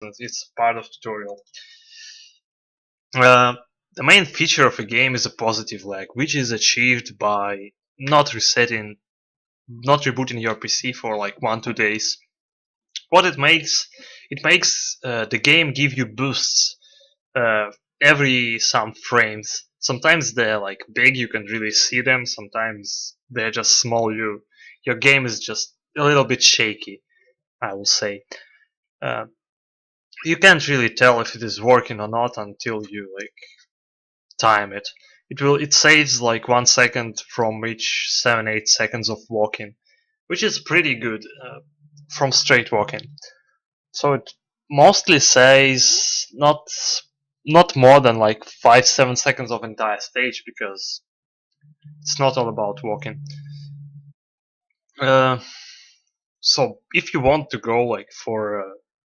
important. It's part of tutorial. The main feature of a game is a positive lag, which is achieved by not rebooting your PC for like 1-2 days. What it makes the game give you boosts every some frames. Sometimes they're like big, you can really see them. Sometimes they're just small. Your game is just a little bit shaky, I will say. You can't really tell if it is working or not until you like time it. It saves like 1 second from each 7-8 seconds of walking, which is pretty good from straight walking. So it mostly saves not more than like 5-7 seconds of entire stage, because it's not all about walking. So if you want to go like for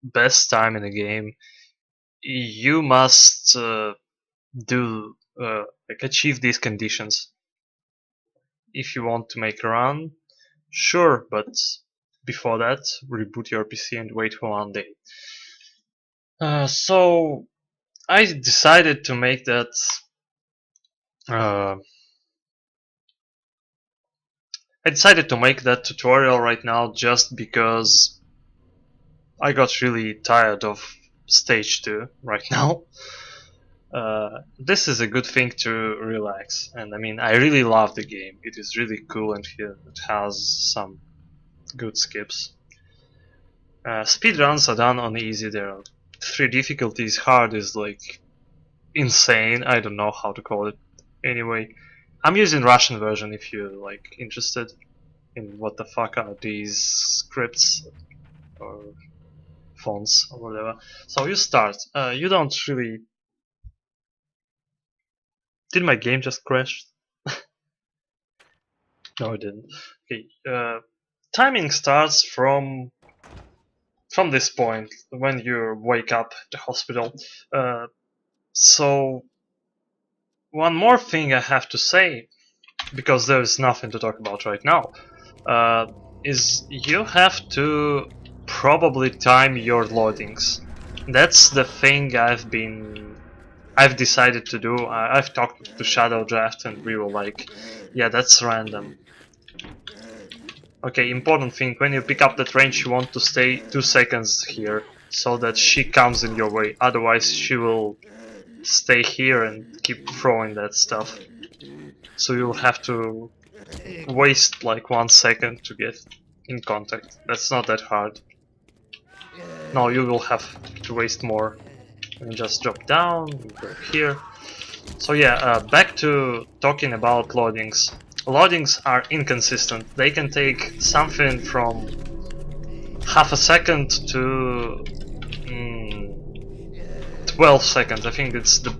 best time in the game, you must like achieve these conditions. If you want to make a run, sure, but before that, reboot your PC and wait for 1 day. So I decided to make that tutorial right now just because I got really tired of stage 2 right now. This is a good thing to relax, and I mean, I really love the game. It is really cool, and it has some good skips. Speedruns are done on easy. There are 3 difficulties. Hard is like insane. I don't know how to call it. Anyway, I'm using Russian version if you're like interested in what the fuck are these scripts or fonts or whatever. So you start. You don't really. Did my game just crash? No, it didn't. Okay. Timing starts from this point when you wake up at the hospital. So one more thing I have to say, because there is nothing to talk about right now, is you have to probably time your loadings. That's the thing I've decided to do. I've talked to Shadow Draft and we were like, yeah, that's random. Okay, important thing, when you pick up that range you want to stay 2 seconds here, so that she comes in your way, otherwise she will stay here and keep throwing that stuff. So you'll have to waste like 1 second to get in contact. That's not that hard. No, you will have to waste more. And just drop down, go here. So yeah, back to talking about loadings. Loadings are inconsistent. They can take something from half a second to 12 seconds. I think it's the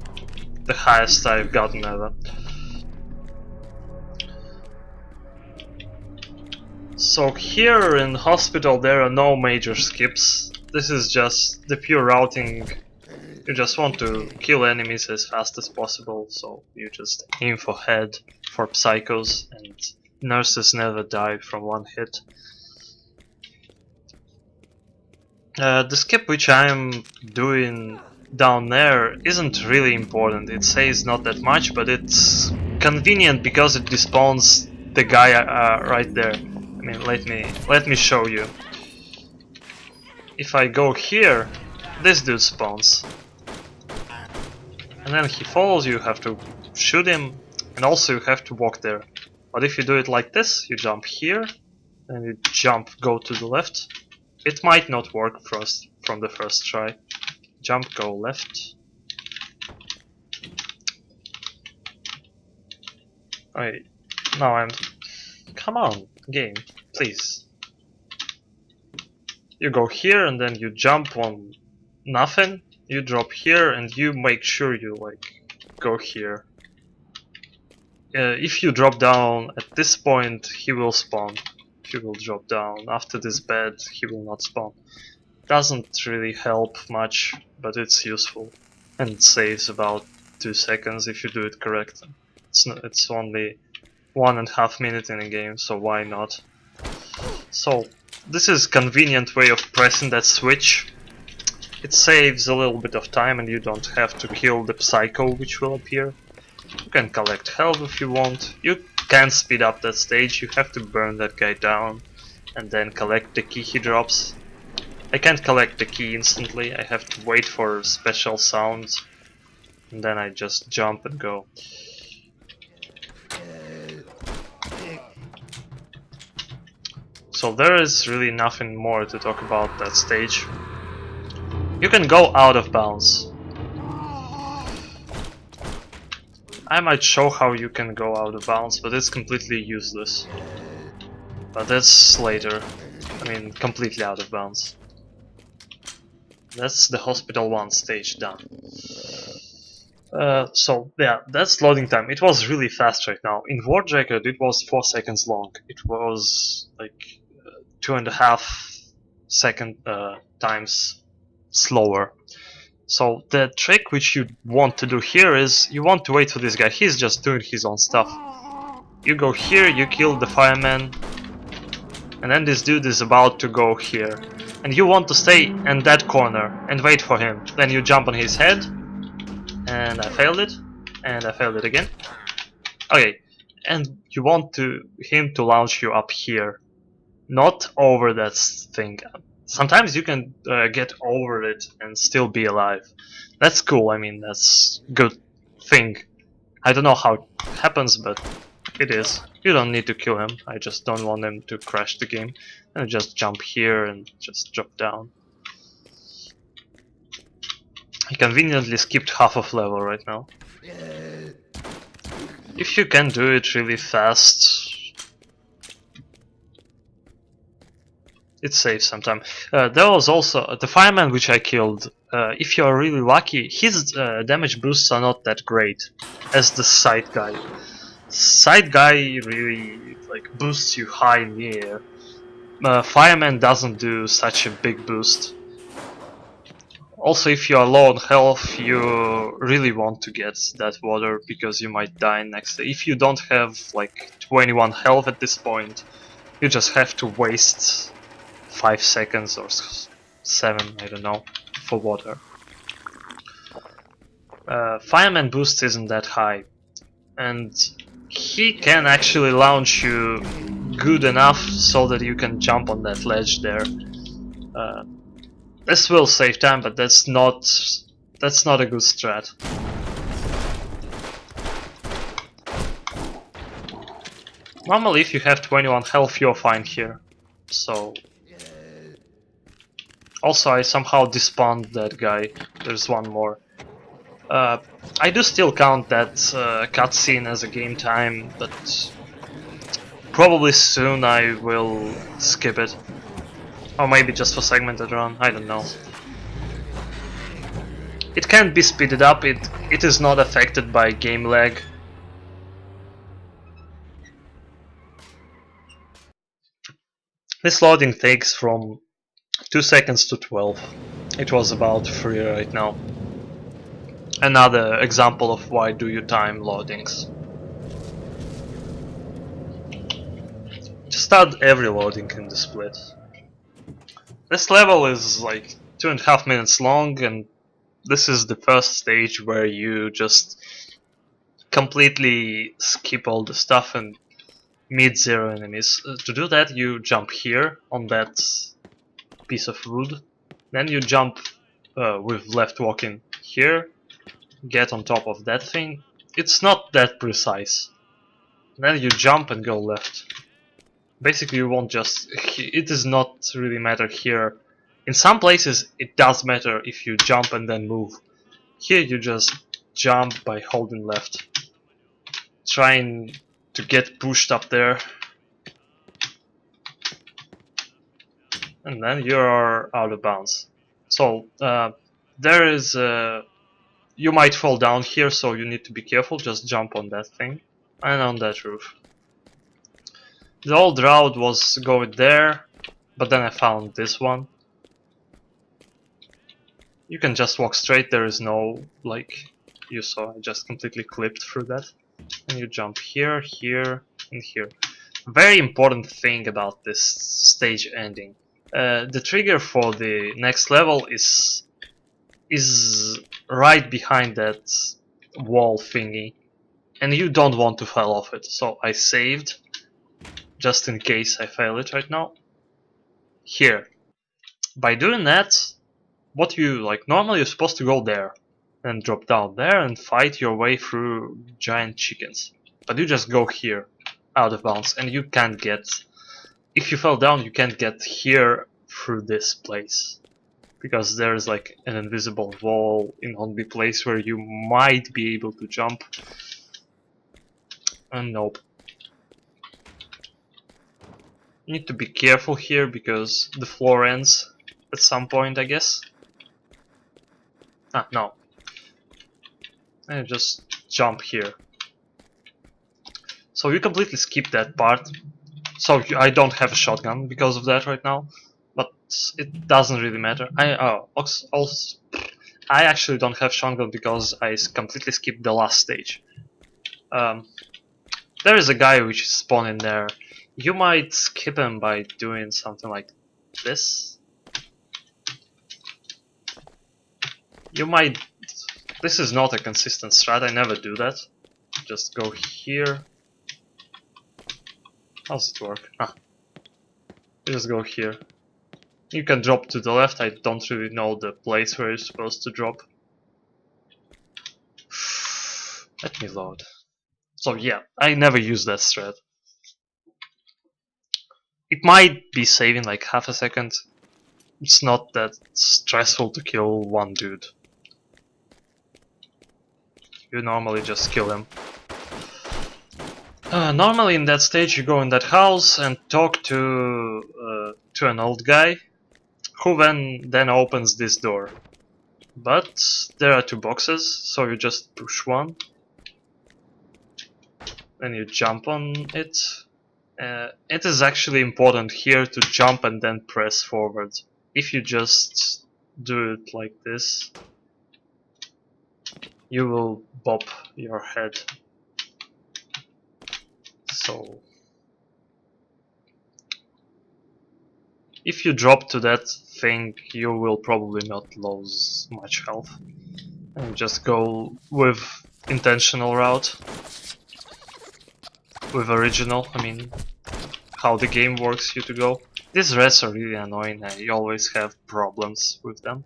highest I've gotten ever. So here in hospital there are no major skips. This is just the pure routing. You just want to kill enemies as fast as possible, so you just aim for head, for psychos, and nurses never die from 1 hit. The skip which I'm doing down there isn't really important. It says not that much, but it's convenient because it despawns the guy right there. I mean, let me show you. If I go here, this dude spawns. And then he follows you, have to shoot him, and also you have to walk there. But if you do it like this, you jump here, and you go to the left. It might not work from the first try. Jump, go left. Wait, no, come on, game, please. You go here, and then you jump on nothing. You drop here and you make sure you like go here. If you drop down at this point, he will spawn. If you will drop down after this bed, he will not spawn. Doesn't really help much, but it's useful and it saves about 2 seconds if you do it correctly. It's only 1.5 minutes in a game, so why not? So this is convenient way of pressing that switch. It saves a little bit of time and you don't have to kill the psycho which will appear. You can collect health if you want. You can speed up that stage, you have to burn that guy down and then collect the key he drops. I can't collect the key instantly, I have to wait for special sounds and then I just jump and go. So there is really nothing more to talk about that stage. You can go out of bounds. I might show how you can go out of bounds, but it's completely useless. But that's later. I mean, completely out of bounds. That's the Hospital 1 stage done. So yeah, that's loading time. It was really fast right now. In World Record it was 4 seconds long. It was like 2.5 second times slower. So the trick which you want to do here is you want to wait for this guy. He's just doing his own stuff. You go here, you kill the fireman, and then this dude is about to go here. And you want to stay in that corner and wait for him. Then you jump on his head, and I failed it, and I failed it again. Okay, and you want him to launch you up here, not over that thing. Sometimes you can get over it and still be alive. That's cool, I mean, that's good thing. I don't know how it happens, but it is. You don't need to kill him, I just don't want him to crash the game. And just jump here and just drop down. I conveniently skipped half of level right now. If you can do it really fast, it saves some time. There was also the fireman which I killed. If you are really lucky, his damage boosts are not that great as the side guy. Side guy really like boosts you high in the air. Fireman doesn't do such a big boost. Also, if you are low on health, you really want to get that water because you might die next day. If you don't have like 21 health at this point, you just have to waste 5 seconds or 7, I don't know, for water. Fireman boost isn't that high, and he can actually launch you good enough so that you can jump on that ledge there. This will save time, but that's not a good strat. Normally, if you have 21 health, you're fine here. So. Also, I somehow despawned that guy. There's one more. I do still count that cutscene as a game time, but probably soon I will skip it. Or maybe just for segmented run, I don't know. It can be speeded up, it is not affected by game lag. This loading takes from 2 seconds to 12. It was about 3 right now. Another example of why do you time loadings. Just start every loading in the split. This level is like 2.5 minutes long, and this is the first stage where you just completely skip all the stuff and meet 0 enemies. To do that, you jump here on that piece of wood, then you jump with left walking here, get on top of that thing. It's not that precise. Then you jump and go left. Basically, you won't just. It does not really matter here. In some places, it does matter if you jump and then move. Here, you just jump by holding left, trying to get pushed up there, and then you are out of bounds. So there is. You might fall down here, so you need to be careful. Just jump on that thing and on that roof. The old route was going there, but then I found this one. You can just walk straight, there is no, like you saw, I just completely clipped through that. And you jump here, here, and here. Very important thing about this stage ending. The trigger for the next level is is right behind that wall thingy, and you don't want to fall off it. So I saved, just in case I fail it right now. Here. By doing that, what you like normally you're supposed to go there and drop down there and fight your way through giant chickens. But you just go here, out of bounds, and you can't get. If you fell down, you can't get here through this place. Because there's like an invisible wall in only place where you might be able to jump. And nope. You need to be careful here because the floor ends at some point, I guess. Ah, no. And just jump here. So you completely skip that part. So I don't have a shotgun because of that right now. But it doesn't really matter. I actually don't have shotgun because I completely skipped the last stage. There is a guy which is spawning there. You might skip him by doing something like this. You might. This is not a consistent strat. I never do that. Just go here. How's it work? Ah. You just go here. You can drop to the left. I don't really know the place where you're supposed to drop. Let me load. So yeah, I never use that strat. It might be saving like half a second. It's not that stressful to kill one dude. You normally just kill him. Normally in that stage you go in that house and talk to an old guy, who then opens this door. But there are two boxes, so you just push one. Then you jump on it. It is actually important here to jump and then press forward. If you just do it like this, you will bop your head. So if you drop to that thing, you will probably not lose much health. And just go with intentional route. With original, I mean, how the game works you to go. These reds are really annoying, you always have problems with them.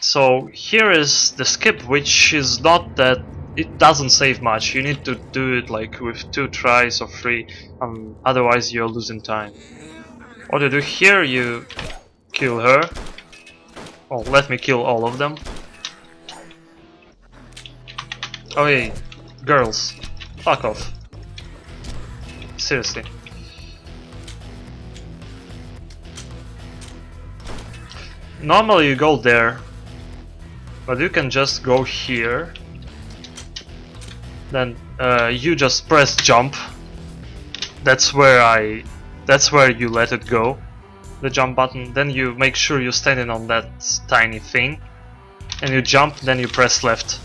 So here is the skip, which is not that, it doesn't save much. You need to do it like with 2 tries or 3, otherwise you're losing time. What you do here, you kill her. Oh, let me kill all of them. Oh hey, girls, fuck off. Seriously. Normally you go there, but you can just go here. Then you just press jump. That's where you let it go, the jump button. Then you make sure you're standing on that tiny thing, and you jump. Then you press left.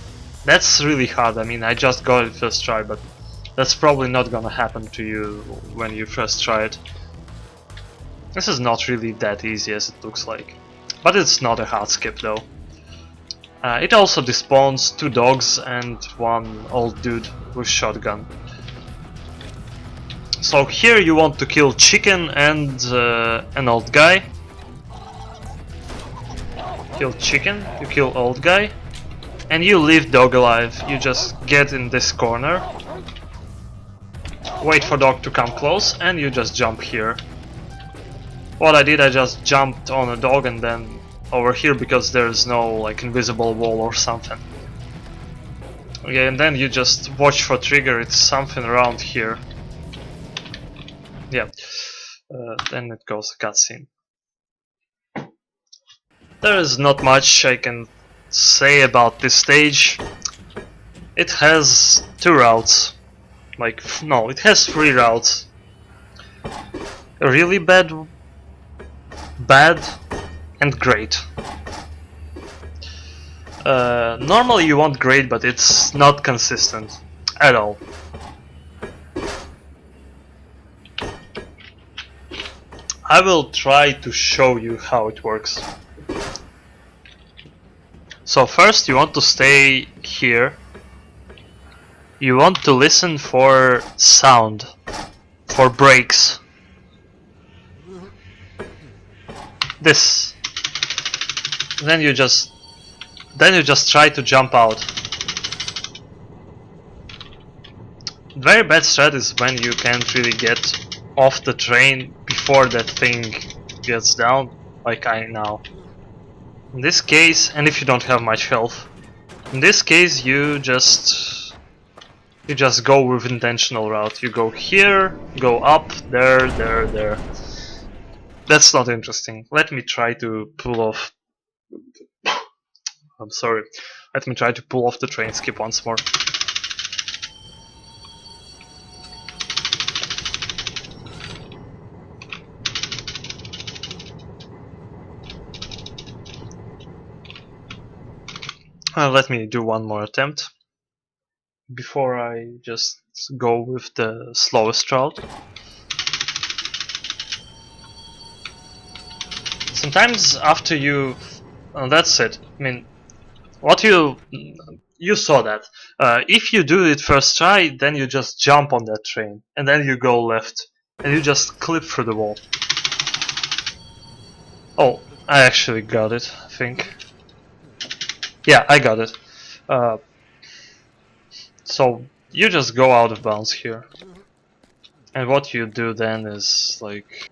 That's really hard. I mean, I just got it first try, but that's probably not gonna happen to you when you first try it. This is not really that easy as it looks like, but it's not a hard skip though. It also despawns 2 dogs and 1 old dude with shotgun. So here you want to kill chicken and an old guy. Kill chicken, you kill old guy, and you leave dog alive. You just get in this corner, wait for dog to come close, and you just jump here. What I did, I just jumped on a dog and then over here because there's no like invisible wall or something. Okay, and then you just watch for trigger. It's something around here. Yeah, then it goes cutscene. There is not much I can say about this stage. It has 2 routes. Like, no, it has 3 routes. Really bad, and great. Normally you want great, but it's not consistent at all. I will try to show you how it works. So first you want to stay here. You want to listen for sound, for breaks. This. Then you just try to jump out. Very bad strat is when you can't really get off the train before that thing gets down, like I now. In this case, and if you don't have much health, in this case you just go with intentional route. You go here, go up, there. That's not interesting. Let me try to pull off. I'm sorry. Let me try to pull off the train skip once more. Let me do one more attempt before I just go with the slowest route. Sometimes after you... that's it. I mean, what you saw that. If you do it first try, then you just jump on that train, and then you go left, and you just clip through the wall. Oh, I actually got it, I think. Yeah, I got it. So you just go out of bounds here, and what you do then is like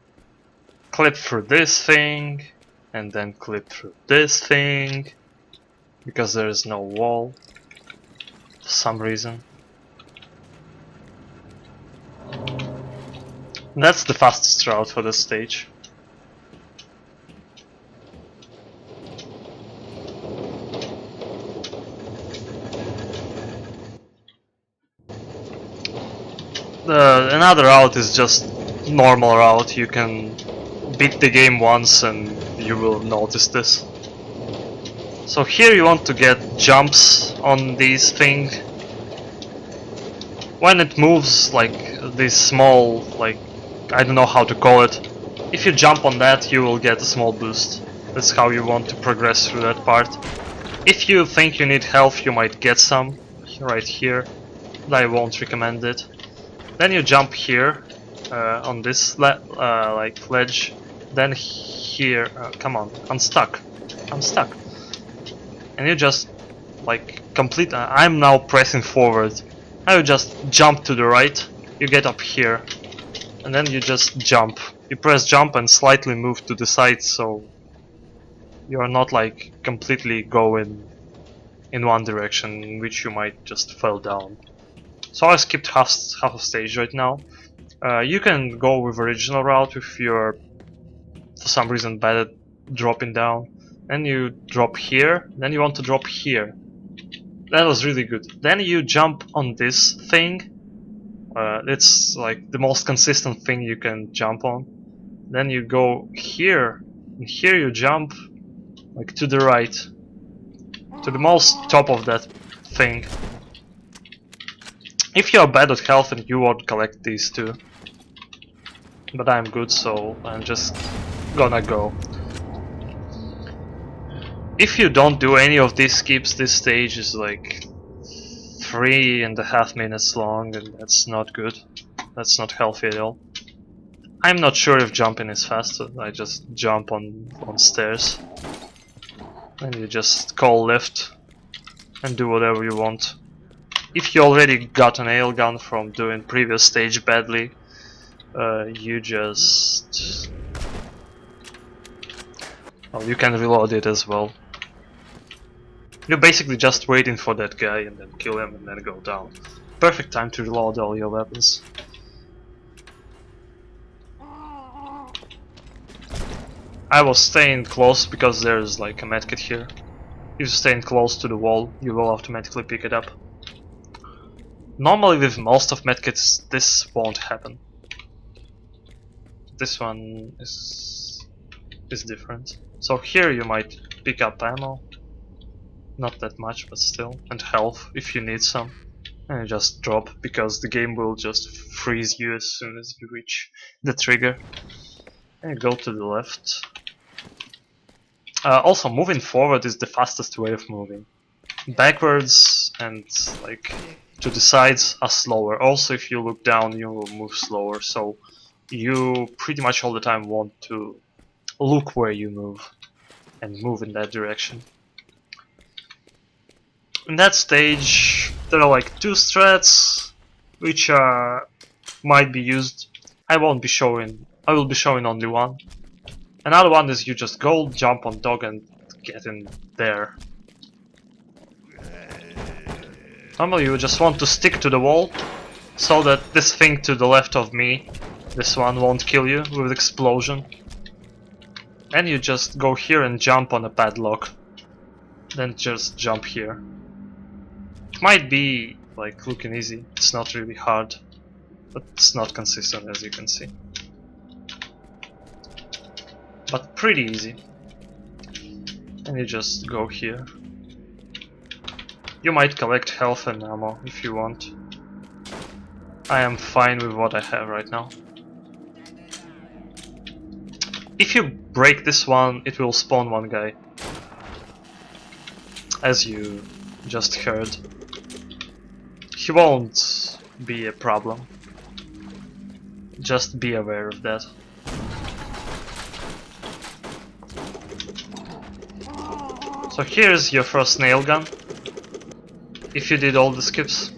clip through this thing, and then clip through this thing, because there is no wall for some reason. And that's the fastest route for this stage. Another route is just normal route. You can beat the game once and you will notice this. So here you want to get jumps on these things. When it moves, like this small, like, I don't know how to call it. If you jump on that, you will get a small boost. That's how you want to progress through that part. If you think you need health, you might get some right here. I won't recommend it. Then you jump here on this like ledge. Then here, come on, I'm stuck. And you just like complete. I'm now pressing forward. Now you just jump to the right. You get up here, and then you just jump. You press jump and slightly move to the side, so you are not like completely going in one direction, in which you might just fall down. So I skipped half a stage right now. You can go with original route if you're for some reason bad at dropping down. Then you drop here, then you want to drop here. That was really good. Then you jump on this thing. It's like the most consistent thing you can jump on. Then you go here, and here you jump like to the right, to the most top of that thing. If you are bad at health, and you won't collect these two. But I'm good, so I'm just gonna go. If you don't do any of these skips, this stage is like 3.5 minutes long, and that's not good. That's not healthy at all. I'm not sure if jumping is faster. I just jump on stairs. And you just call left and do whatever you want. If you already got an nail gun from doing previous stage badly, you just... well, you can reload it as well. You're basically just waiting for that guy and then kill him and then go down. Perfect time to reload all your weapons. I was staying close because there's like a medkit here. If you're staying close to the wall, you will automatically pick it up. Normally with most of medkits this won't happen. This one is different. So here you might pick up ammo. Not that much, but still. And health if you need some. And you just drop, because the game will just freeze you as soon as you reach the trigger. And go to the left. Also, moving forward is the fastest way of moving. Backwards and like to the sides are slower. Also, if you look down, you will move slower. So you pretty much all the time want to look where you move and move in that direction. In that stage, there are like two strats which might be used. I will be showing only one. Another one is you just go, jump on dog and get in there. Normally you just want to stick to the wall so that this thing to the left of me, this one, won't kill you with explosion. And you just go here and jump on a padlock. Then just jump here. It might be like looking easy, it's not really hard, but it's not consistent as you can see. But pretty easy. And you just go here. You might collect health and ammo if you want. I am fine with what I have right now. If you break this one, it will spawn one guy. As you just heard. He won't be a problem. Just be aware of that. So here's your first nail gun. If you did all the skips.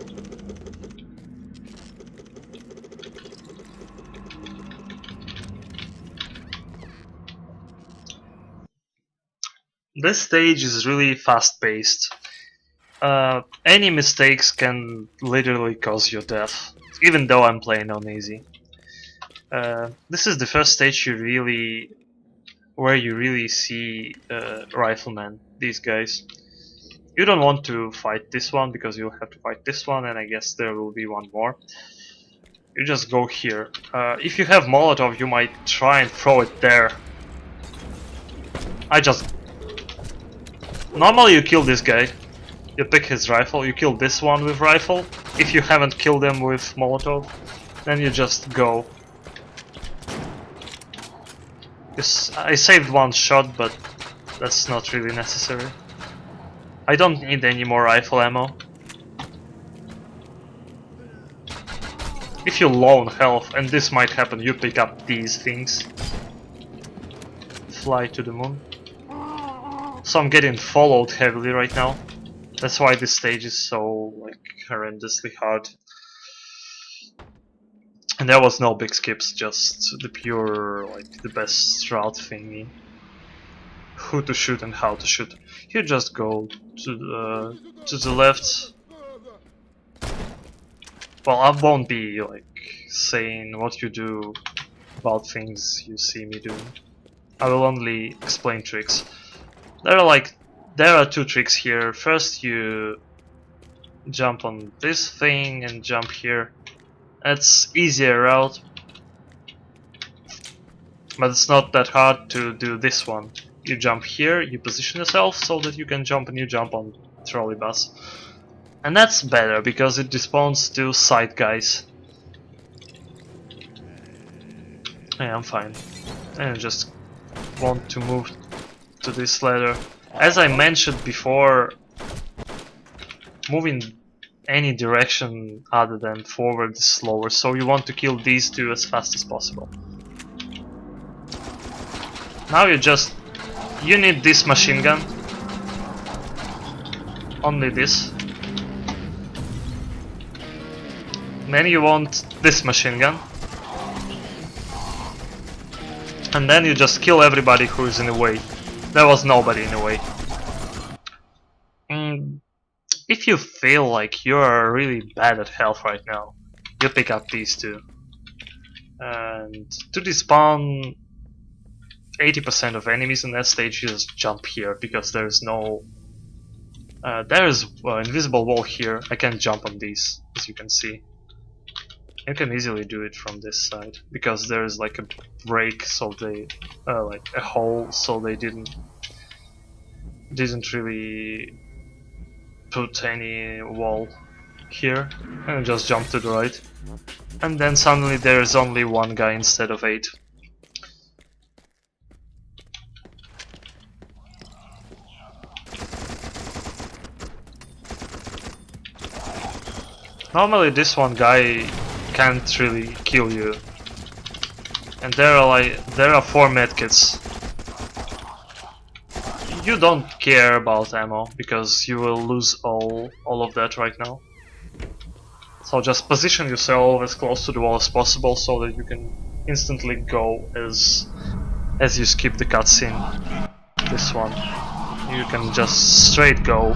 This stage is really fast paced. Any mistakes can literally cause your death, even though I'm playing on easy. This is the first stage where you really see riflemen, these guys. You don't want to fight this one because you'll have to fight this one, and I guess there will be one more. You just go here. If you have Molotov, you might try and throw it there. Normally you kill this guy. You pick his rifle, you kill this one with rifle. If you haven't killed them with Molotov, then you just go. I saved one shot, but that's not really necessary. I don't need any more rifle ammo. If you low on health, and this might happen, you pick up these things. Fly to the moon. So I'm getting followed heavily right now. That's why this stage is so like horrendously hard. And there was no big skips, just the pure like the best route thingy. Who to shoot and how to shoot. You just go to the left. Well, I won't be like saying what you do about things you see me doing. I will only explain tricks. There are two tricks here. First you jump on this thing and jump here. That's easier route. But it's not that hard to do this one. You jump here, you position yourself so that you can jump, and you jump on trolley bus. And that's better because it despawns two side guys. Yeah, I'm fine. And I just want to move to this ladder. As I mentioned before, moving any direction other than forward is slower, so you want to kill these two as fast as possible. Now you need this machine gun. Only this. Then you want this machine gun. And then you just kill everybody who is in the way. There was nobody in the way. If you feel like you're really bad at health right now, you pick up these two. And to despawn 80% of enemies in that stage, you just jump here because there's no... there's an invisible wall here. I can jump on these, as you can see. You can easily do it from this side because there's like a break, so they like a hole, so they didn't really put any wall here, and just jump to the right. And then suddenly there is only one guy instead of 8. Normally this one guy can't really kill you. And there are 4 medkits. You don't care about ammo because you will lose all of that right now. So just position yourself as close to the wall as possible so that you can instantly go as you skip the cutscene. This one. You can just straight go.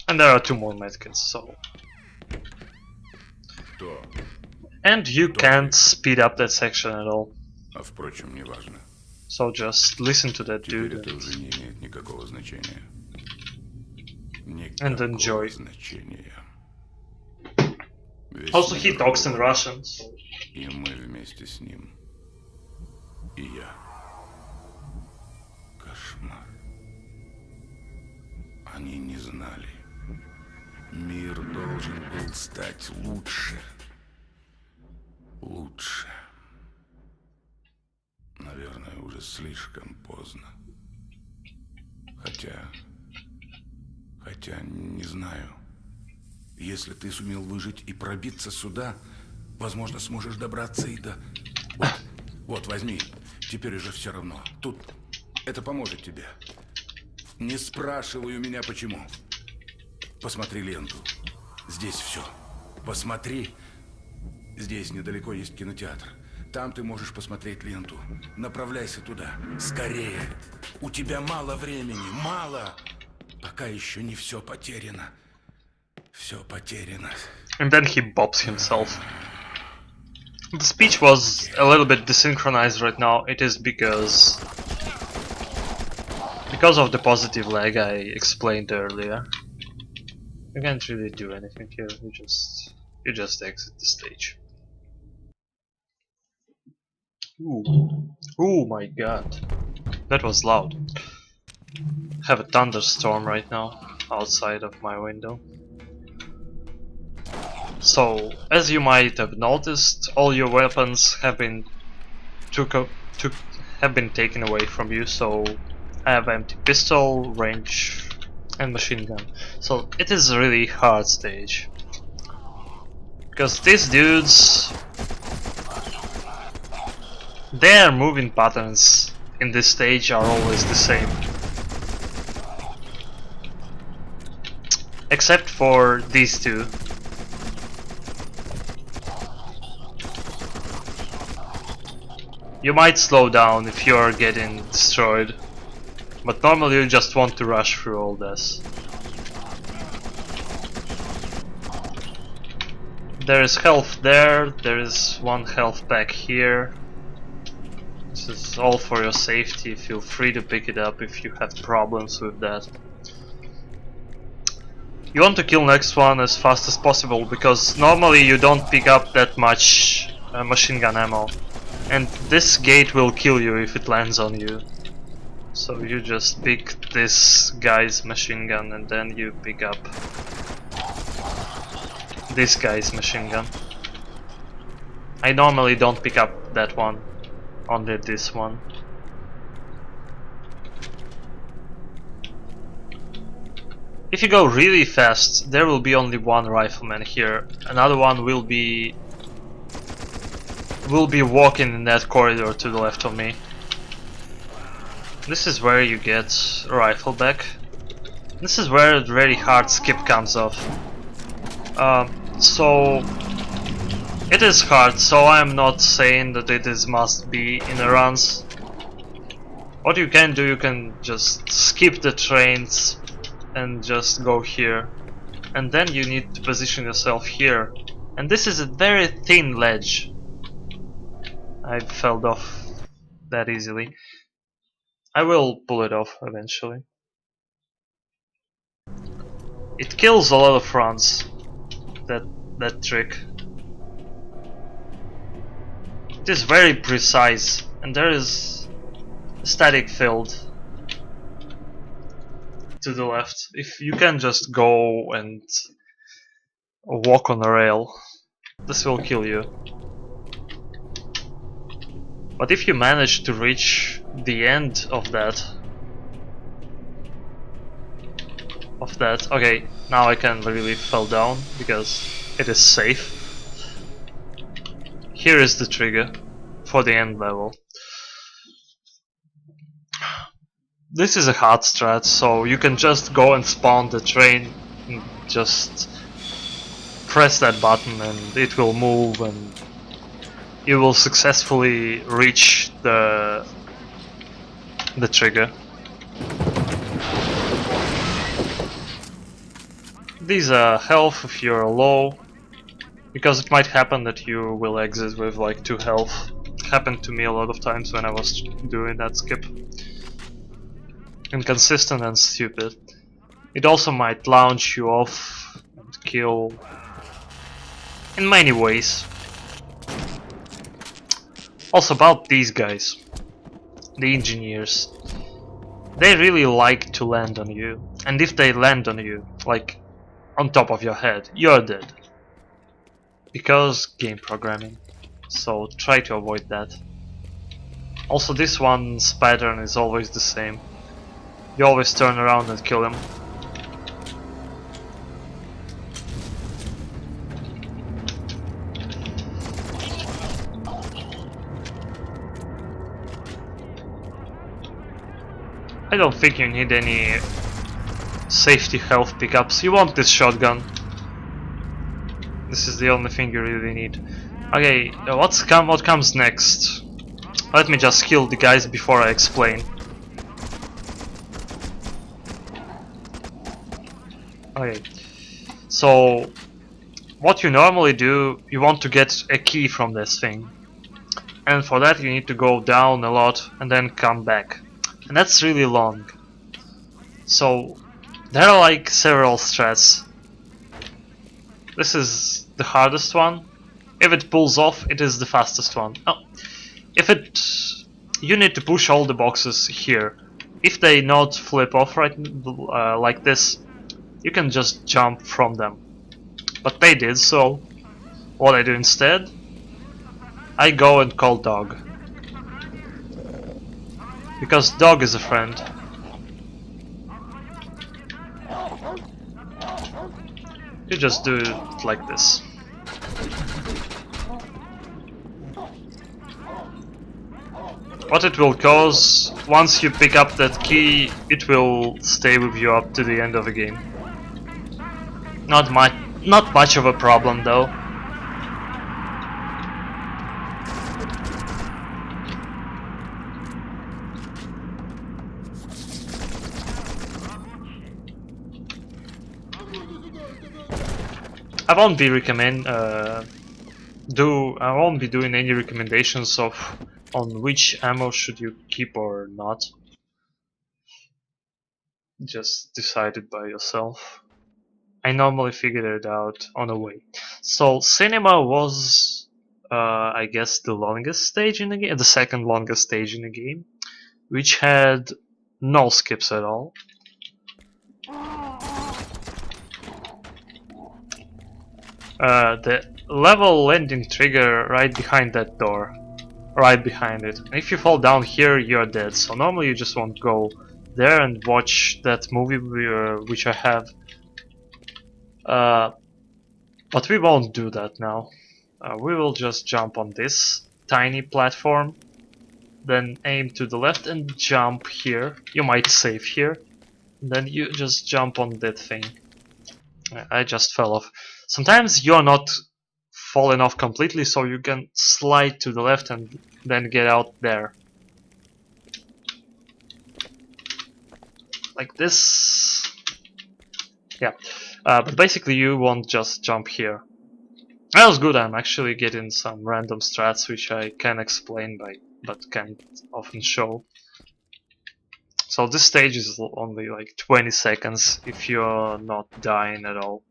And there are 2 more medkits, so... And you can't speed up that section at all. So just listen to that dude and enjoy. Also he talks in Russian, so... И мы вместе с ним. И я. Кошмар. Они не знали. Мир должен был стать лучше. Лучше. Наверное, уже слишком поздно. Хотя не знаю. Если ты сумел выжить и пробиться сюда, возможно, сможешь добраться и до... Вот, возьми. Теперь уже все равно. Тут это поможет тебе. Не спрашивай у меня почему. Посмотри ленту. Здесь все. Посмотри. Здесь недалеко есть кинотеатр. Там ты можешь посмотреть ленту. Направляйся туда. Скорее. У тебя мало времени. Мало. Пока еще не все потеряно. Все потеряно. And then he bops himself. The speech was a little bit desynchronized right now. It is because of the positive lag I explained earlier. You can't really do anything here. You just exit the stage. Ooh. Oh my god. That was loud. I have a thunderstorm right now outside of my window. So, as you might have noticed, all your weapons have been taken away from you. So, I have empty pistol, range, and machine gun. So, it is a really hard stage because these dudes, their moving patterns in this stage are always the same, except for these two. You might slow down if you are getting destroyed, but normally you just want to rush through all this. There is health there, there is 1 health pack here. This is all for your safety, feel free to pick it up if you have problems with that. You want to kill next one as fast as possible, because normally you don't pick up that much machine gun ammo. And this gate will kill you if it lands on you. So you just pick this guy's machine gun and then you pick up this guy's machine gun. I normally don't pick up that one, only this one. If you go really fast, there will be only 1 rifleman here. Another one will be walking in that corridor to the left of me. This is where you get a rifle back. This is where the really hard skip comes off. So it is hard, so I am not saying that it is must be in the runs. What you can do, you can just skip the trains and just go here. And then you need to position yourself here. And this is a very thin ledge. I fell off that easily. I will pull it off eventually. It kills a lot of runs, that trick. It is very precise, and there is a static field to the left. If you can just go and walk on a rail, this will kill you. But if you manage to reach the end of of that. Okay, now I can really fall down because it is safe. Here is the trigger for the end level. This is a hard strat, so you can just go and spawn the train and just press that button and it will move and you will successfully reach the trigger. These are health if you're low, because it might happen that you will exit with like 2 health. It happened to me a lot of times when I was doing that skip. Inconsistent and stupid. It also might launch you off and kill in many ways. Also about these guys, the engineers. They really like to land on you, and if they land on you, like on top of your head, you're dead. Because game programming, so try to avoid that. Also this one's pattern is always the same. You always turn around and kill him. I don't think you need any safety health pickups. You want this shotgun. This is the only thing you really need. Okay, what comes next? Let me just kill the guys before I explain. Okay, so what you normally do, you want to get a key from this thing. And for that you need to go down a lot and then come back. And that's really long. So there are like several strats. This is the hardest one. If it pulls off, it is the fastest one. Oh, if it, you need to push all the boxes here. If they not flip off right like this, you can just jump from them. But they did, so what I do instead, I go and call dog. Because dog is a friend. You just do it like this. What it will cause, once you pick up that key, it will stay with you up to the end of the game. Not much of a problem though. I won't be doing any recommendations of on which ammo should you keep or not. Just decide it by yourself. I normally figure it out on the way. So cinema was, I guess, the longest stage in the game, the second longest stage in the game, which had no skips at all. The level landing trigger right behind that door, right behind it. If you fall down here, you're dead. So normally you just won't go there and watch that movie which I have. But we won't do that now. We will just jump on this tiny platform, then aim to the left and jump here. You might save here, then you just jump on that thing. I just fell off. Sometimes you're not falling off completely, so you can slide to the left and then get out there. Like this. Yeah. But basically you won't just jump here. That was good. I'm actually getting some random strats which I can explain but can't often show. So this stage is only like 20 seconds if you're not dying at all.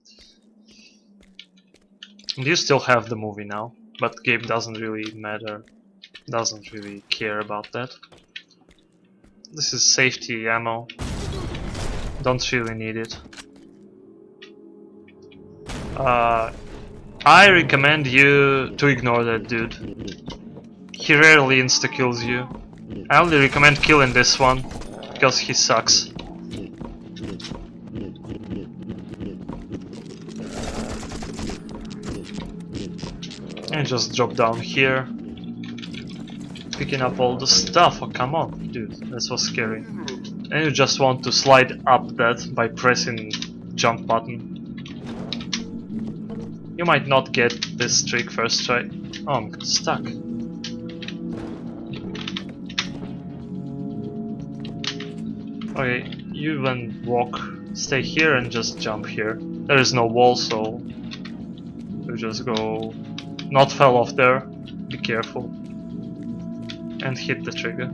And you still have the movie now, but game doesn't really matter, doesn't really care about that. This is safety ammo, don't really need it. I recommend you to ignore that dude. He rarely insta-kills you. I only recommend killing this one, because he sucks. And just drop down here, picking up all the stuff. Oh, come on, dude, this was scary. And you just want to slide up that by pressing jump button. You might not get this trick first try. Oh, I'm stuck. Okay, you then walk, stay here and just jump here. There is no wall, so you just go, not fall off there, be careful, and hit the trigger.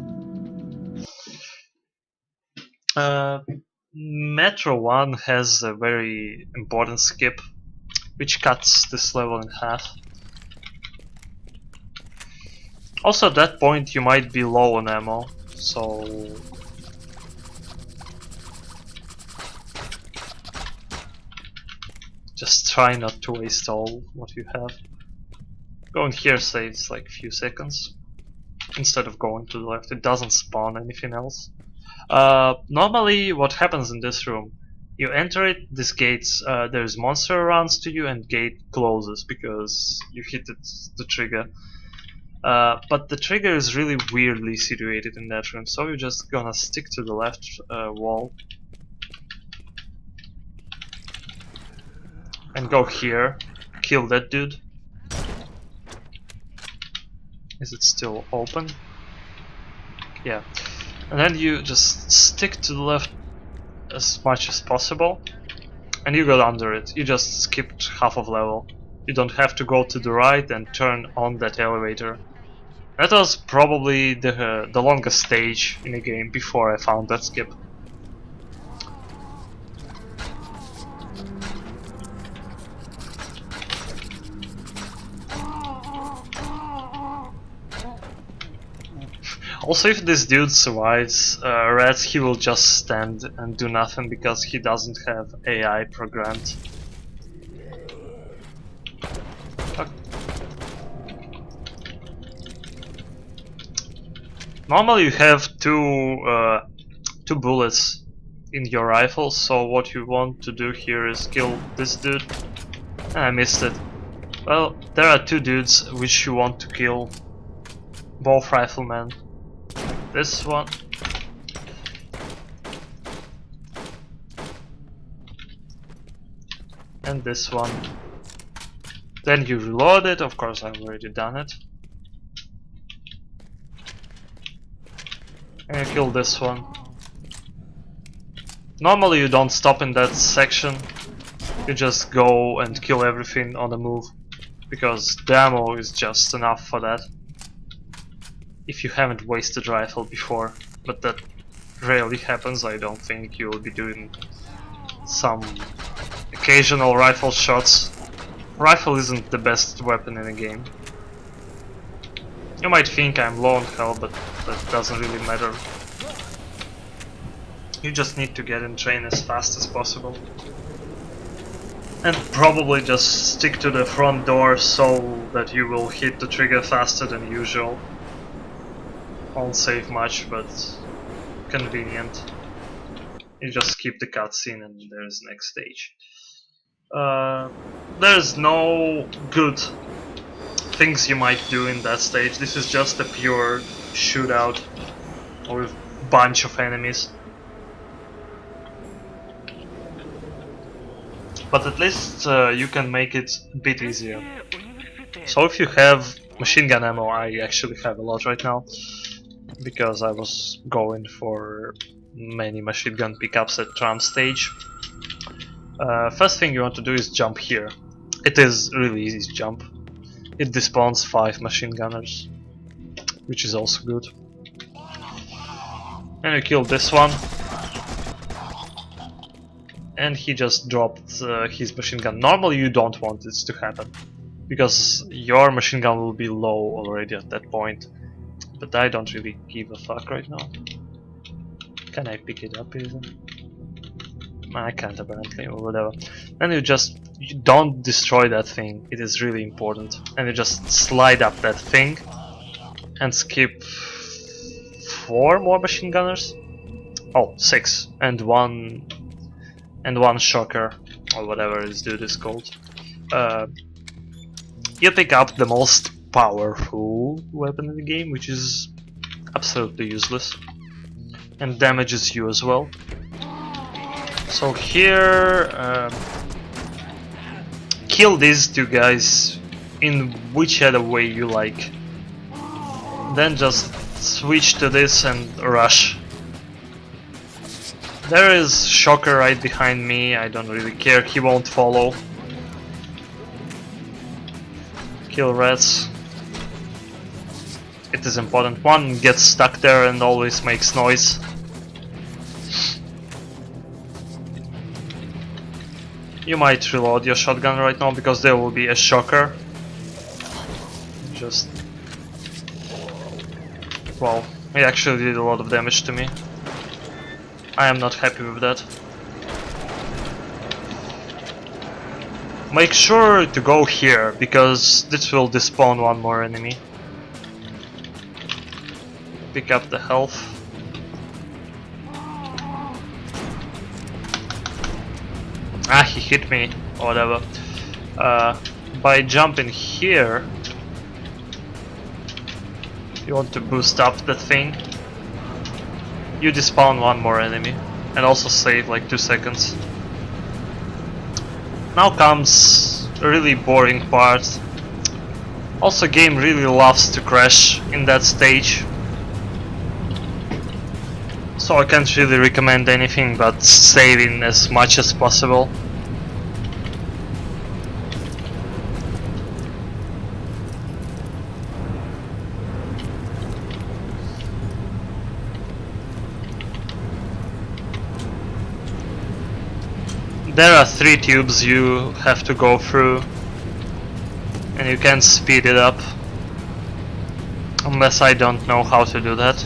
Metro 1 has a very important skip, which cuts this level in half. Also at that point you might be low on ammo, so just try not to waste all what you have. Going here saves like a few seconds instead of going to the left. It doesn't spawn anything else. Normally what happens in this room, you enter it, this gates, there's monster runs to you and gate closes because you hit the trigger. But the trigger is really weirdly situated in that room, so you're just gonna stick to the left wall and go here, kill that dude. Is it still open? Yeah. And then you just stick to the left as much as possible and you got under it. You just skipped half of level. You don't have to go to the right and turn on that elevator. That was probably the longest stage in the game before I found that skip. Also, if this dude survives rats, he will just stand and do nothing because he doesn't have AI programmed. Normally you have two bullets in your rifle, so what you want to do here is kill this dude. I missed it. Well, there are two dudes which you want to kill. Both riflemen. This one. And this one. Then you reload it, of course I've already done it. And you kill this one. Normally you don't stop in that section. You just go and kill everything on the move. Because the ammo is just enough for that. If you haven't wasted rifle before, but that rarely happens. I don't think you will be doing some occasional rifle shots. Rifle isn't the best weapon in the game. You might think I'm low on health, but that doesn't really matter. You just need to get in train as fast as possible. And probably just stick to the front door so that you will hit the trigger faster than usual. Won't save much, but convenient. You just skip the cutscene and there's next stage. There's no good things you might do in that stage. This is just a pure shootout with a bunch of enemies. But at least you can make it a bit easier. So if you have machine gun ammo, I actually have a lot right now, because I was going for many machine gun pickups at Tram stage. First thing you want to do is jump here. It is really easy to jump. It despawns 5 machine gunners, which is also good. And you kill this one. And he just dropped his machine gun. Normally you don't want this to happen, because your machine gun will be low already at that point. But I don't really give a fuck right now. Can I pick it up even? I can't apparently, or whatever. Then you don't destroy that thing. It is really important. And you just slide up that thing and skip 4 more machine gunners. Oh, 6 and one shocker or whatever this dude is called. You pick up the most powerful weapon in the game, which is absolutely useless and damages you as well. So here, kill these two guys in whichever way you like. Then just switch to this and rush. There is Shocker right behind me, I don't really care, he won't follow. Kill rats. It is important. One gets stuck there and always makes noise. You might reload your shotgun right now because there will be a shocker. Just... Wow, he actually did a lot of damage to me. I am not happy with that. Make sure to go here, because this will despawn one more enemy. Pick up the health. Ah, he hit me, or whatever. By jumping here, you want to boost up the thing. You despawn one more enemy, and also save like 2 seconds. Now comes a really boring part. Also, game really loves to crash in that stage. So I can't really recommend anything but saving as much as possible. There are 3 tubes you have to go through, and you can't speed it up unless I don't know how to do that.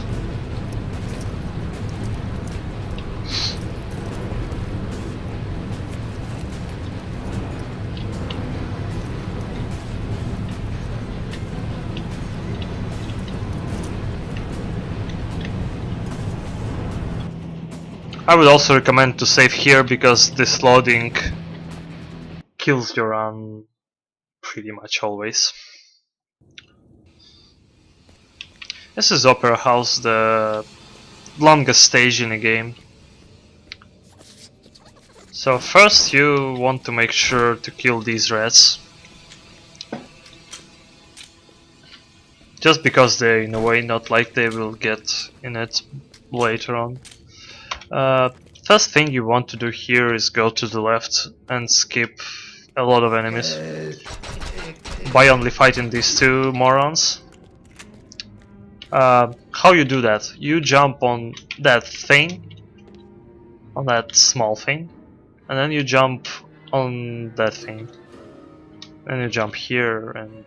I would also recommend to save here because this loading kills your run pretty much always. This is Opera House, the longest stage in the game. So first you want to make sure to kill these rats. Just because they're in a way, not like they will get in it later on. First thing you want to do here is go to the left and skip a lot of enemies by only fighting these 2 morons. How you do that? You jump on that thing, on that small thing, and then you jump on that thing, and you jump here, and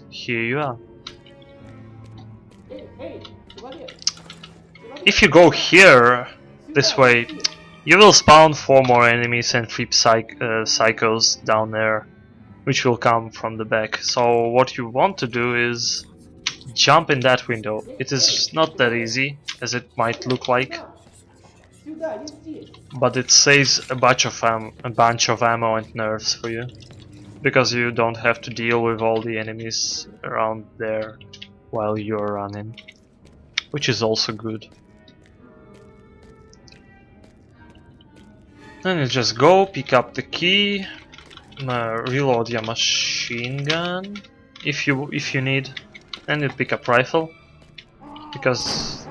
here you are. If you go here, this way, you will spawn 4 more enemies and 3 psychos down there, which will come from the back. So what you want to do is jump in that window. It is not that easy as it might look like, but it saves a bunch of ammo and nerves for you, because you don't have to deal with all the enemies around there while you're running, which is also good. Then you just go, pick up the key, reload your machine gun if you need, and you pick up rifle because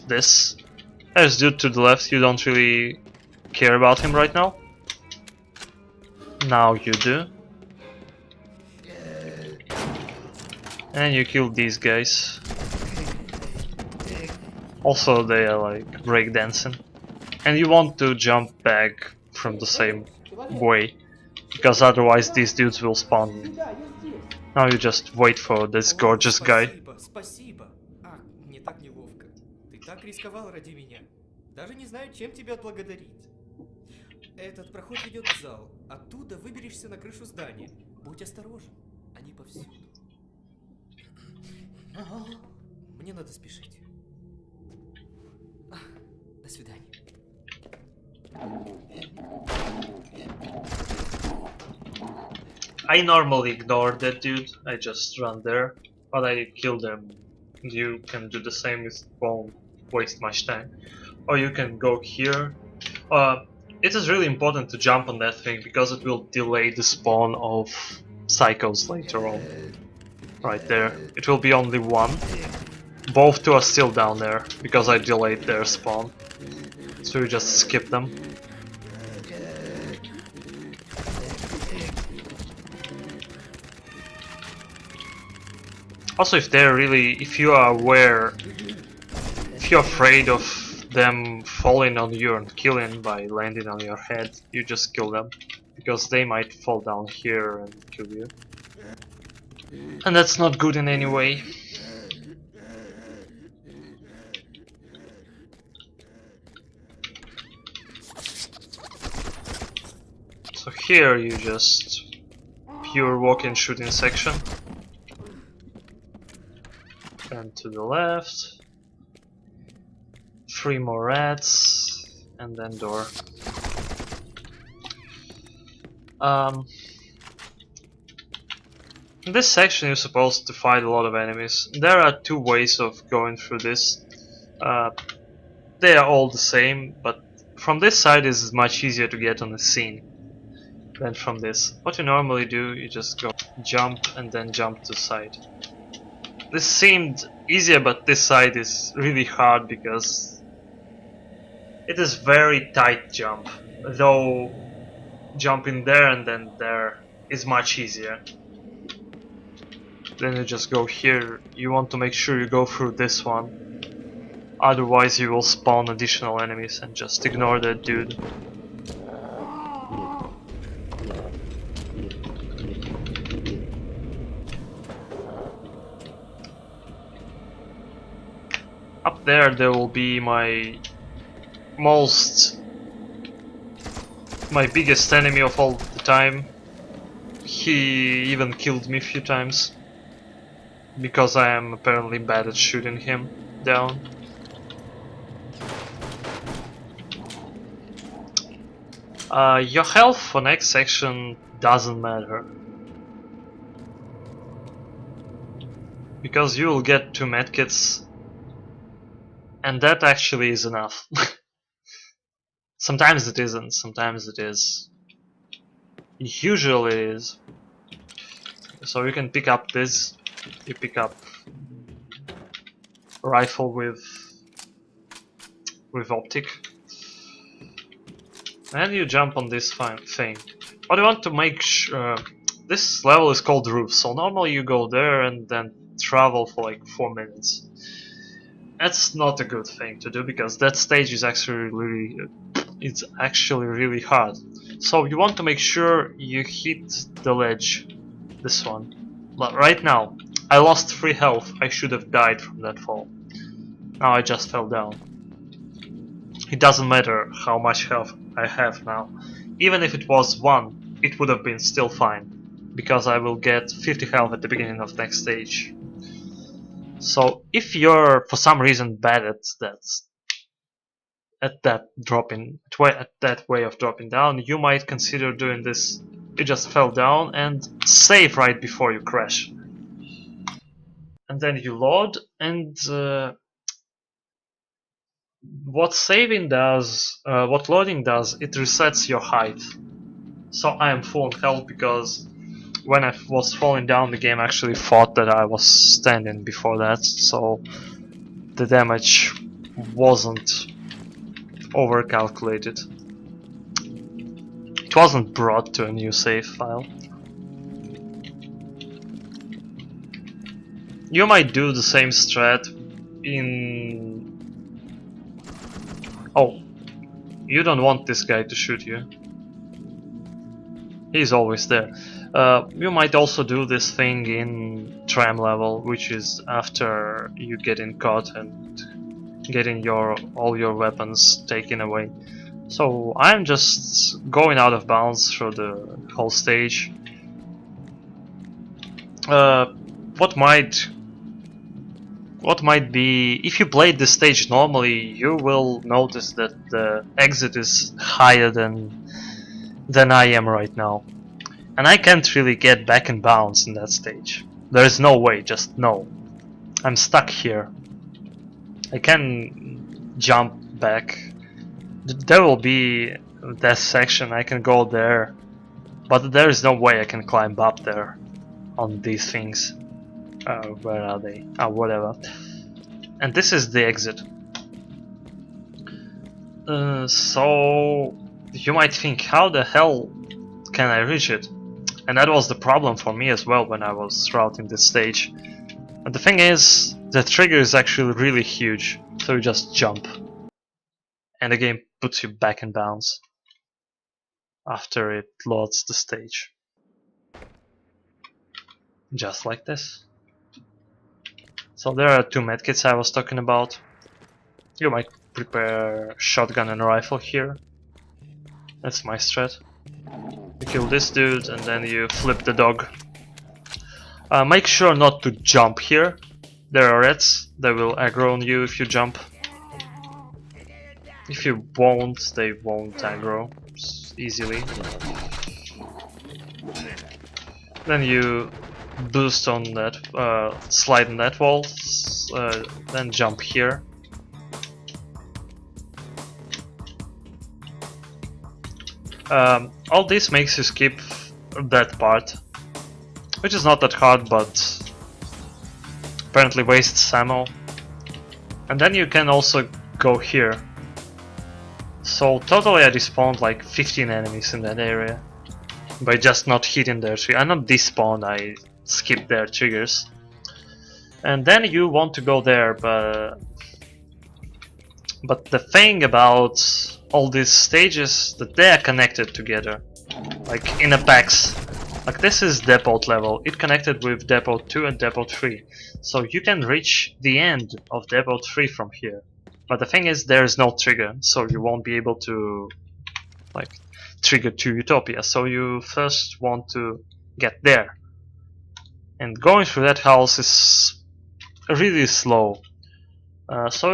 this. There's dude to the left, you don't really care about him right now. Now you do. And you kill these guys. Also they are like breakdancing. And you want to jump back from the same way, because otherwise these dudes will spawn. Now you just wait for this gorgeous guy. Спасибо. Ах, мне так неловко. Ты так рисковал ради меня. Даже не знаю, чем тебя отблагодарить. Этот проход ведет в зал. Оттуда выберешься на крышу здания. Будь осторожен, они повсюду. Мне надо спешить. До свидания. I normally ignore that dude, I just run there, but I kill them. You can do the same, it won't waste much time. Or you can go here. It is really important to jump on that thing because it will delay the spawn of psychos later on. Right there. It will be only one. Both two are still down there because I delayed their spawn. So you just skip them. Also, if you are aware, if you're afraid of them falling on you and killing by landing on your head, you just kill them. Because they might fall down here and kill you. And that's not good in any way. So here you just pure walk-in shooting section. And to the left. 3 more rats. And then door. In this section you're supposed to fight a lot of enemies. There are 2 ways of going through this. They are all the same, but from this side is much easier to get on the scene than from this. What you normally do, you just go jump and then jump to the side. This seemed easier, but this side is really hard because it is very tight jump, though jumping there and then there is much easier. Then you just go here. You want to make sure you go through this one, otherwise you will spawn additional enemies, and just ignore that dude. Up there will be my biggest enemy of all the time. He even killed me a few times because I am apparently bad at shooting him down. Your health for next section doesn't matter because you will get 2 medkits. And that actually is enough. Sometimes it isn't, sometimes it is. Usually it is. So you can pick up this, you pick up rifle with optic. And you jump on this thing. But you want to make sure... this level is called roof, so normally you go there and then travel for like 4 minutes. That's not a good thing to do because that stage is actually really hard. So you want to make sure you hit the ledge, this one. But right now, I lost 3 health. I should have died from that fall. Now I just fell down. It doesn't matter how much health I have now. Even if it was 1, it would have been still fine, because I will get 50 health at the beginning of next stage. So if you're for some reason bad at that way of dropping down, you might consider doing this. You just fell down and save right before you crash, and then you load. And what loading does, it resets your height. So I am full on health because when I was falling down, the game actually thought that I was standing before that, so the damage wasn't overcalculated. It wasn't brought to a new save file. You might do the same strat in... Oh, you don't want this guy to shoot you. He's always there. You might also do this thing in tram level, which is after you getting caught and getting all your weapons taken away. So I'm just going out of bounds through the whole stage. What might be, if you played this stage normally, you will notice that the exit is higher than I am right now. And I can't really get back and bounce in that stage. There is no way, just no. I'm stuck here. I can jump back. There will be that section, I can go there. But there is no way I can climb up there on these things. Where are they? Whatever. And this is the exit. So you might think, how the hell can I reach it? And that was the problem for me as well when I was routing this stage. But the thing is, the trigger is actually really huge, so you just jump. And the game puts you back in bounds after it loads the stage. Just like this. So there are 2 medkits I was talking about. You might prepare shotgun and rifle here. That's my strat. You kill this dude and then you flip the dog. Make sure not to jump here. There are rats, they will aggro on you if you jump. If you won't, they won't aggro easily. Then you boost on that, slide on that wall, then jump here. All this makes you skip that part, which is not that hard, but apparently wastes ammo. And then you can also go here. So totally I despawned like 15 enemies in that area by just not hitting their trigger. I not despawned, I skipped their triggers. And then you want to go there, but the thing about all these stages that they are connected together, like in a packs. Like this is depot level, it connected with depot 2 and depot 3, so you can reach the end of depot 3 from here. But the thing is, there is no trigger, so you won't be able to like trigger to Utopia, so you first want to get there. And going through that house is really slow, so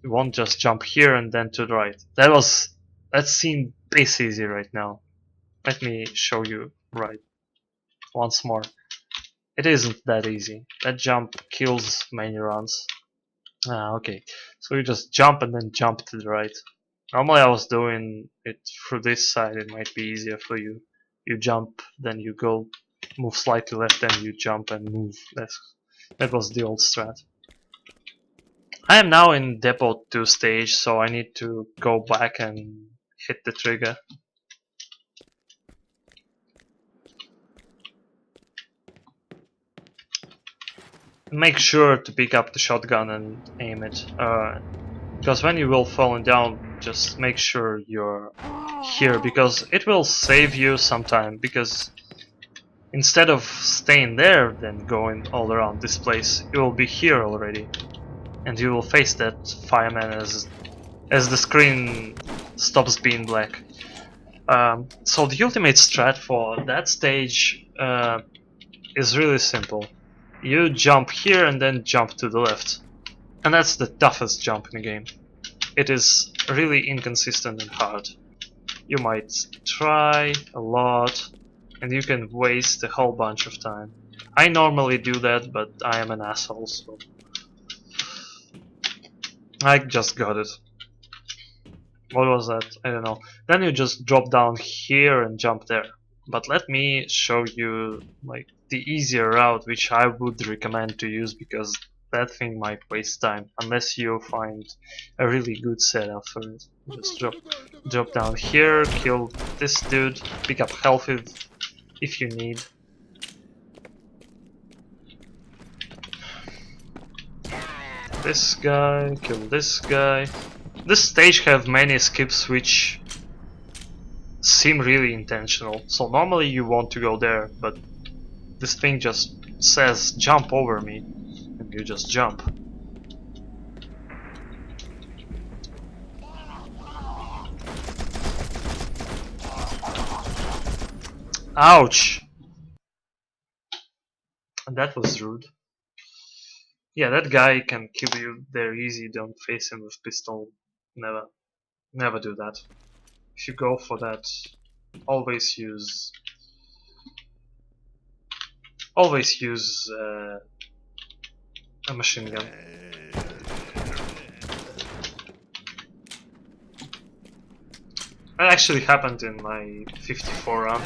you won't just jump here and then to the right. That seemed base easy right now. Let me show you right once more. It isn't that easy. That jump kills many runs. Okay. So you just jump and then jump to the right. Normally I was doing it through this side, it might be easier for you. You jump, then you go, move slightly left, then you jump and move. That was the old strat. I am now in depot 2 stage, so I need to go back and hit the trigger. Make sure to pick up the shotgun and aim it, because when you will falling down, just make sure you're here, because it will save you some time, because instead of staying there then going all around this place, you will be here already, and you will face that fireman as the screen stops being black. So the ultimate strat for that stage is really simple. You jump here and then jump to the left. And that's the toughest jump in the game. It is really inconsistent and hard. You might try a lot and you can waste a whole bunch of time. I normally do that, but I am an asshole, so I just got it. What was that? I don't know. Then you just drop down here and jump there. But let me show you like the easier route, which I would recommend to use, because that thing might waste time unless you find a really good setup for it. Just drop down here, kill this dude, pick up health if you need. This guy, kill this guy. This stage have many skips which seem really intentional, so normally you want to go there, but this thing just says jump over me, and you just jump. Ouch! And that was rude. Yeah, that guy can kill you there easy, don't face him with pistol. Never do that. If you go for that, always use always use a machine gun. That actually happened in my 54 run.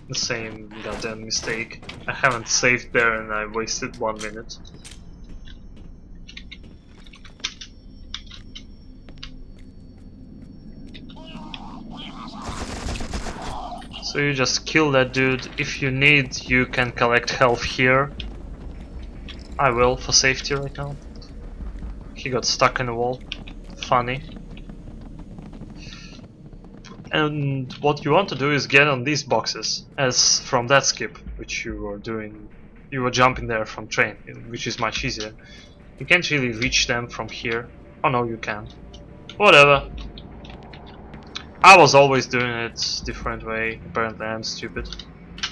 The same goddamn mistake. I haven't saved there and I wasted 1 minute. So you just kill that dude. If you need, you can collect health here. I will, for safety right now. He got stuck in a wall. Funny. And what you want to do is get on these boxes, as from that skip, which you were doing. You were jumping there from train, which is much easier. You can't really reach them from here. Oh no, you can. Whatever. I was always doing it different way. Apparently I'm stupid.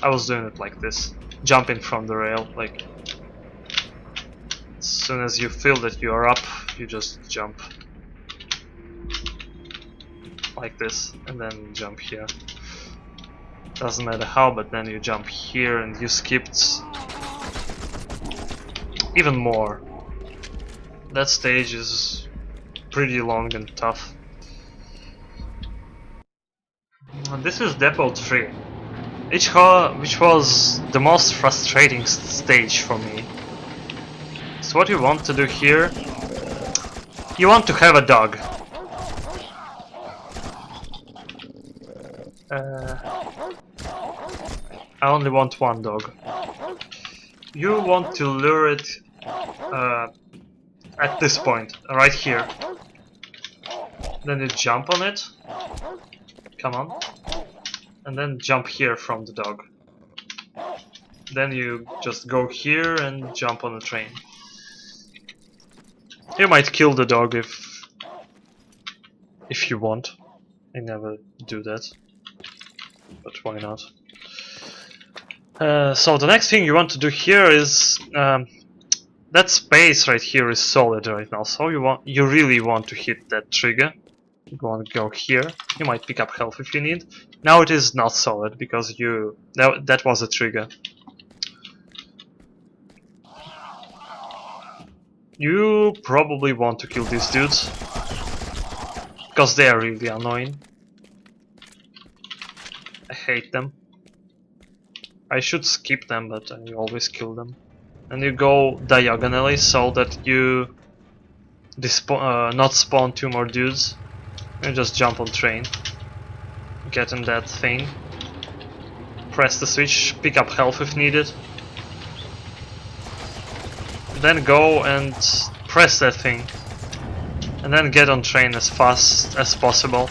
I was doing it like this. Jumping from the rail, like... As soon as you feel that you are up, you just jump. Like this, and then jump here. Doesn't matter how, but then you jump here and you skipped even more. That stage is pretty long and tough. This is Depot 3, which was the most frustrating stage for me. So what you want to do here, you want to have a dog. I only want one dog. You want to lure it at this point, right here. Then you jump on it. Come on. And then jump here from the dog. Then you just go here and jump on the train. You might kill the dog if you want. I never do that. But why not? So the next thing you want to do here is that space right here is solid right now. So you really want to hit that trigger. You want to go here. You might pick up health if you need. Now it is not solid because that was a trigger. You probably want to kill these dudes because they are really annoying. I hate them. I should skip them, but I always kill them. And you go diagonally so that you not spawn 2 more dudes. You just jump on train, get in that thing, press the switch, pick up health if needed, then go and press that thing, and then get on train as fast as possible.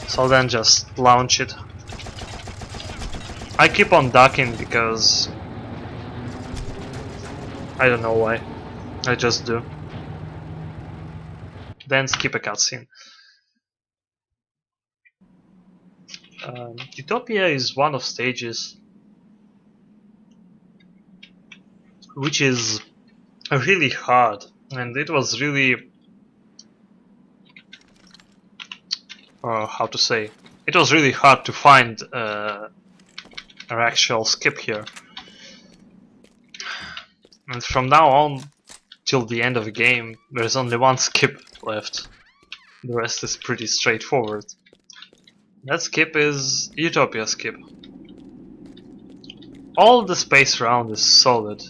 So then just launch it. I keep on ducking because I don't know why. I just do. Then skip a cutscene. Utopia is one of stages which is really hard, and it was really how to say, it was really hard to find an actual skip here. And from now on till the end of the game there's only one skip left. The rest is pretty straightforward. That skip is Utopia skip. All the space around is solid.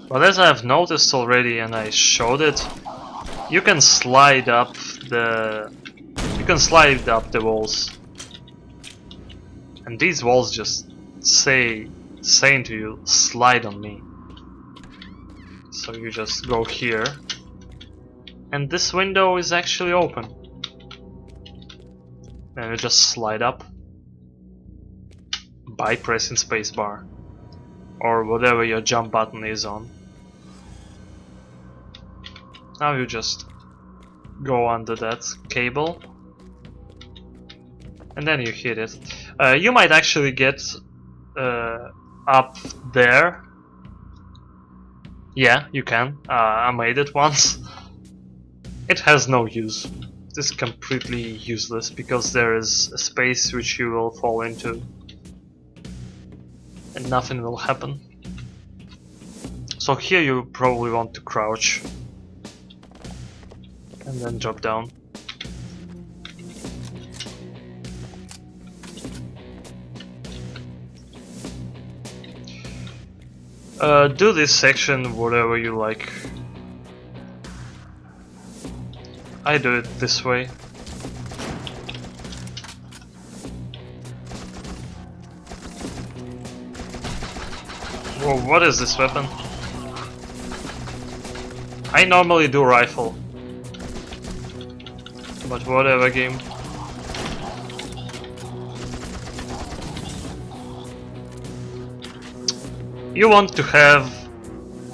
But as I've noticed already and I showed it, you can slide up the walls. And these walls just saying to you, slide on me. So you just go here. And this window is actually open. And you just slide up by pressing spacebar or whatever your jump button is on. Now you just go under that cable and then you hit it. You might actually get up there. Yeah, you can. I made it once. It has no use. this is completely useless because there is a space which you will fall into and nothing will happen. So here you probably want to crouch and then drop down. Do this section whatever you like. I do it this way. Whoa, what is this weapon? I normally do rifle. But whatever, game. You want to have,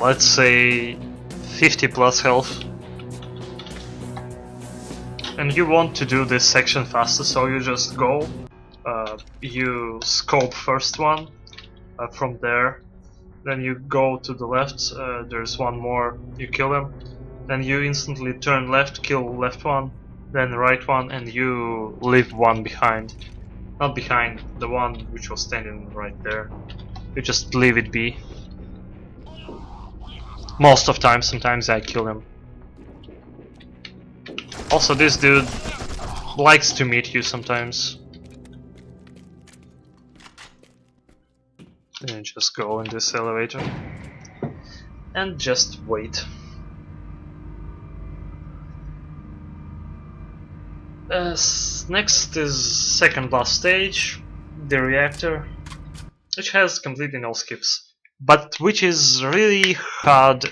let's say, 50 plus health. And you want to do this section faster, so you just go, you scope first one from there, then you go to the left, there's one more, you kill him, then you instantly turn left, kill left one, then right one, and you leave one behind. Not behind, the one which was standing right there. You just leave it be. Most of time, sometimes I kill him. Also, this dude likes to meet you sometimes. And just go in this elevator and just wait. Next is second last stage, the reactor, which has completely no skips, but which is really hard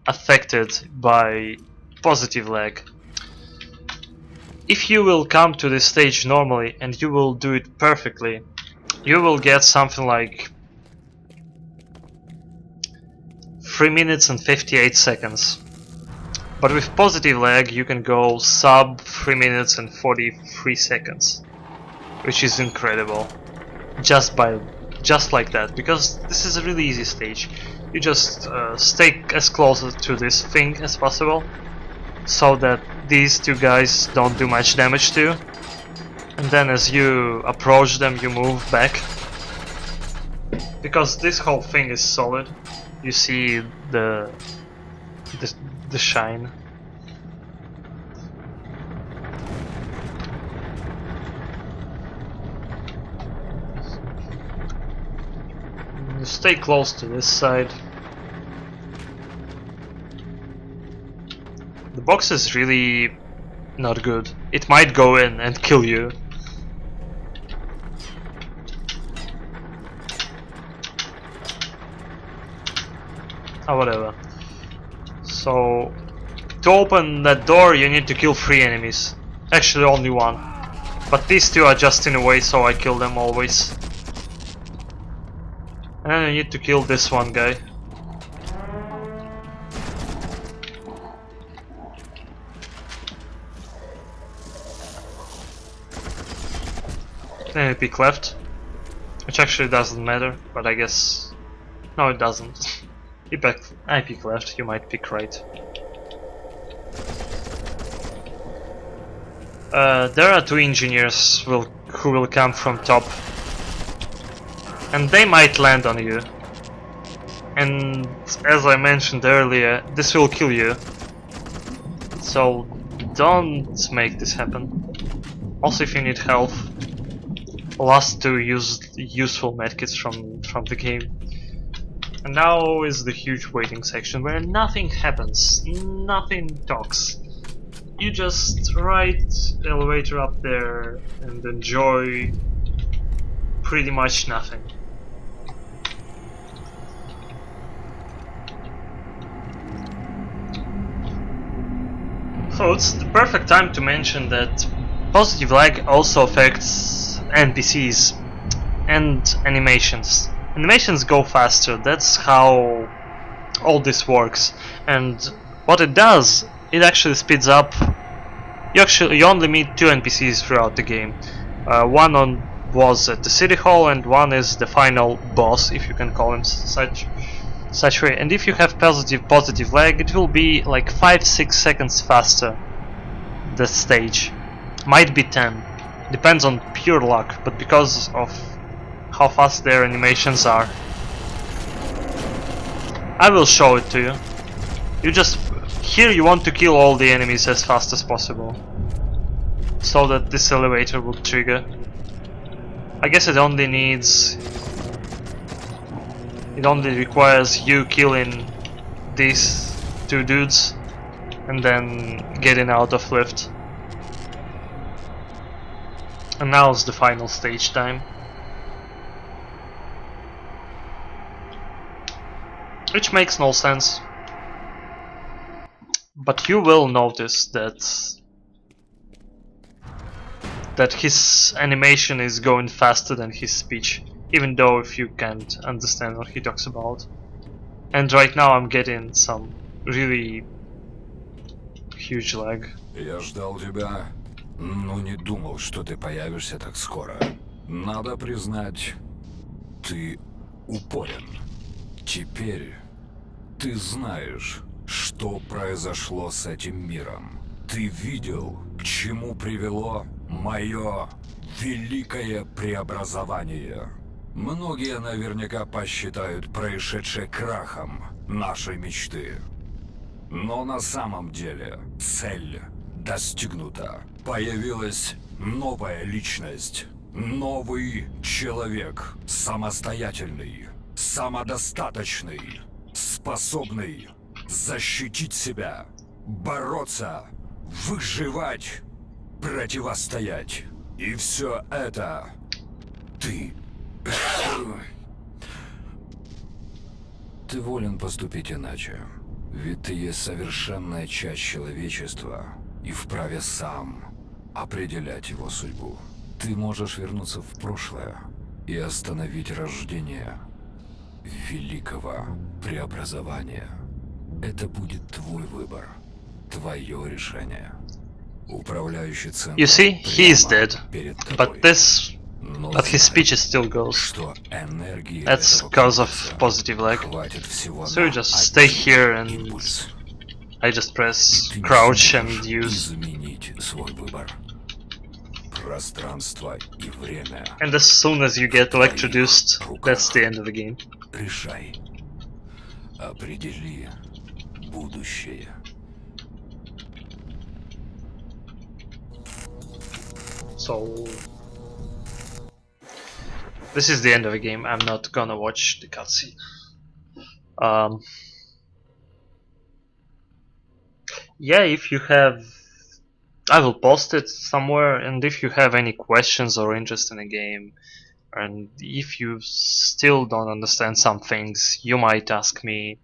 affected by positive lag. If you will come to this stage normally and you will do it perfectly, you will get something like 3 minutes and 58 seconds. But with positive lag you can go sub 3 minutes and 43 seconds, which is incredible. Just like that, because this is a really easy stage. You just stay as close to this thing as possible, so that these two guys don't do much damage to you. And then as you approach them, you move back. Because this whole thing is solid. You see the shine. You stay close to this side. The box is really not good. It might go in and kill you. Oh, whatever. So, to open that door you need to kill 3 enemies. Actually only 1. But these 2 are just in the way, so I kill them always. And then you need to kill this one guy. Then you pick left, which actually doesn't matter, but I guess... no, it doesn't. I pick left, you might pick right. There are 2 engineers who will come from top, and they might land on you. And as I mentioned earlier, this will kill you. So don't make this happen. Also, if you need health, last 2 useful medkits from the game. And now is the huge waiting section where nothing happens, nothing talks. You just ride the elevator up there and enjoy pretty much nothing. So it's the perfect time to mention that positive lag also affects NPCs and animations. Animations go faster, that's how all this works. And what it does, it actually speeds up. You only meet 2 NPCs throughout the game. One was at the city hall, and one is the final boss, if you can call him such way. And if you have positive lag, it will be like 5-6 seconds faster the stage. Might be 10. Depends on pure luck, but because of how fast their animations are, I will show it to you. You just... Here you want to kill all the enemies as fast as possible, so that this elevator will trigger. I guess it only needs... It only requires you killing these two dudes and then getting out of lift. And now is the final stage time. Which makes no sense. But you will notice that his animation is going faster than his speech, even though if you can't understand what he talks about. And right now I'm getting some really huge lag. Я ждал тебя, но не думал, что ты появишься так скоро. Надо признать, ты упорен. Теперь ты знаешь, что произошло с этим миром. Ты видел, к чему привело мое великое преобразование. Многие наверняка посчитают происшедшее крахом нашей мечты. Но на самом деле цель достигнута. Появилась новая личность, новый человек, самостоятельный, самодостаточный, способный защитить себя, бороться, выживать, противостоять. И все это ты. Ты волен поступить иначе. Ведь ты есть совершенная часть человечества и вправе сам определять его судьбу. Ты можешь вернуться в прошлое и остановить рождение великого преобразования. Это будет твой выбор, твое решение. Управляющий центр. You see, he is dead, перед but тобой. but his speech still goes. Что энергии That's этого because of комплекса positive lag. хватит всего So на you just stay один here and импульс. I just press Ты не crouch сможешь and use. изменить свой выбор. Пространство и время. And as soon as you get electrocuted, that's the end of the game. Решай. Определи будущее. So this is the end of the game. I'm not gonna watch the cutscene. Yeah, if you have, I will post it somewhere, and if you have any questions or interest in the game, and if you still don't understand some things, you might ask me